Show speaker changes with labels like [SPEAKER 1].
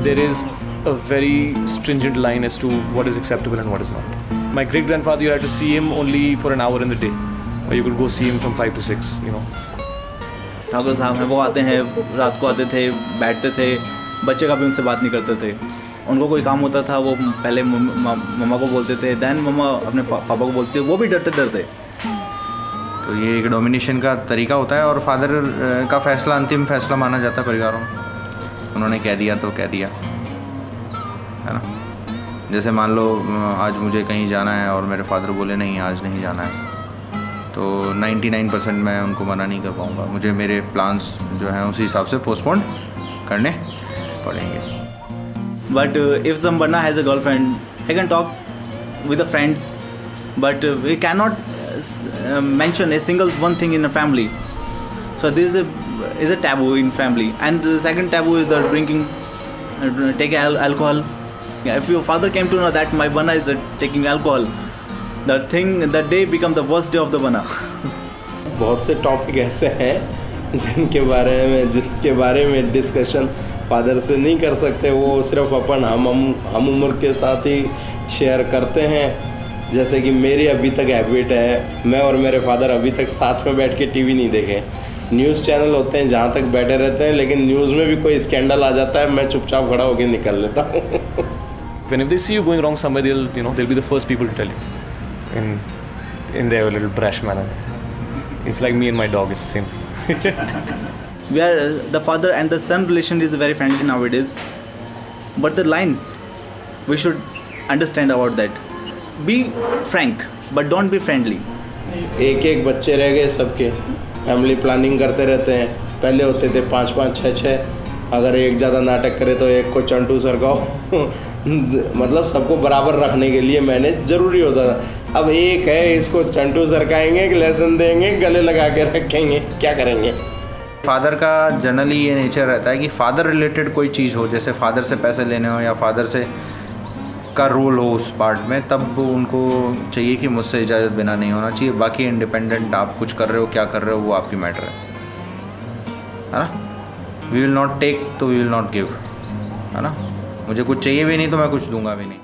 [SPEAKER 1] there is a very stringent line as to what is acceptable and what is not. My great grandfather, you had to see him only for an hour in the day, or you could go see him from 5 to 6, you know.
[SPEAKER 2] Thakur साहब हैं, वो आते हैं, रात को आते थे, बैठते थे, बच्चे का भी उनसे बात नहीं करते थे। उनको कोई काम होता था वो पहले मम्मा को बोलते थे, दैन मम्मा अपने पापा को बोलते, वो भी डरते डरते।
[SPEAKER 3] तो ये एक डोमिनेशन का तरीका होता है और फादर का फैसला अंतिम फैसला माना जाता है परिवारों में। उन्होंने कह दिया तो कह दिया, है ना। जैसे मान लो आज मुझे कहीं जाना है और मेरे फादर बोले नहीं आज नहीं जाना है, तो 99% मैं उनको मना नहीं कर पाऊँगा। मुझे मेरे प्लान्स जो हैं उसी हिसाब से पोस्टपोन करने पड़ेंगे।
[SPEAKER 2] But if Zambarna has a girlfriend, he can talk with the friends, but we cannot mention a single one thing in a family. So this is a taboo in family. And the second taboo is the drinking, taking alcohol. If your father came to know that my Bana is taking alcohol, the day become the worst day of the Bana.
[SPEAKER 4] बहुत से topic ऐसे हैं जिसके बारे में discussion father से नहीं कर सकते, वो सिर्फ अपन हम उम्र के साथ ही शेयर करते हैं। जैसे कि मेरी अभी तक हैबिट है, मैं और मेरे फादर अभी तक साथ में बैठ के टीवी नहीं देखे। न्यूज़ चैनल होते हैं जहाँ तक बैठे रहते हैं, लेकिन न्यूज़ में भी कोई स्कैंडल आ जाता है, मैं चुपचाप खड़ा होकर निकल लेता हूँ।
[SPEAKER 1] When if they see you going wrong somewhere, they'll be the first people to tell you in their little brash manner. It's like me and my dog, it's the same thing.
[SPEAKER 2] Where the father and the son relation is very friendly nowadays, but the line we should understand about that. Be frank, but don't be friendly.
[SPEAKER 4] एक बच्चे रह गए सबके, family planning करते रहते हैं। पहले होते थे 5-5, 6-6, अगर एक ज़्यादा नाटक करे तो एक को चंटू सरकाओ। मतलब सबको बराबर रखने के लिए मैनेज ज़रूरी होता था। अब एक है, इसको चंटू सरकाएंगे, एक लेसन देंगे, गले लगा के रखेंगे, क्या करेंगे।
[SPEAKER 3] फादर का जनरली ये नेचर रहता है कि फादर रिलेटेड कोई चीज़ हो, जैसे फादर से पैसे लेने हो या फादर से का रोल हो उस पार्ट में, तब उनको चाहिए कि मुझसे इजाज़त बिना नहीं होना चाहिए। बाकी इंडिपेंडेंट आप कुछ कर रहे हो, क्या कर रहे हो, वो आपकी मैटर है ना। वी विल नॉट टेक तो वी विल नॉट गिव, है ना। मुझे कुछ चाहिए भी नहीं तो मैं कुछ दूंगा भी नहीं।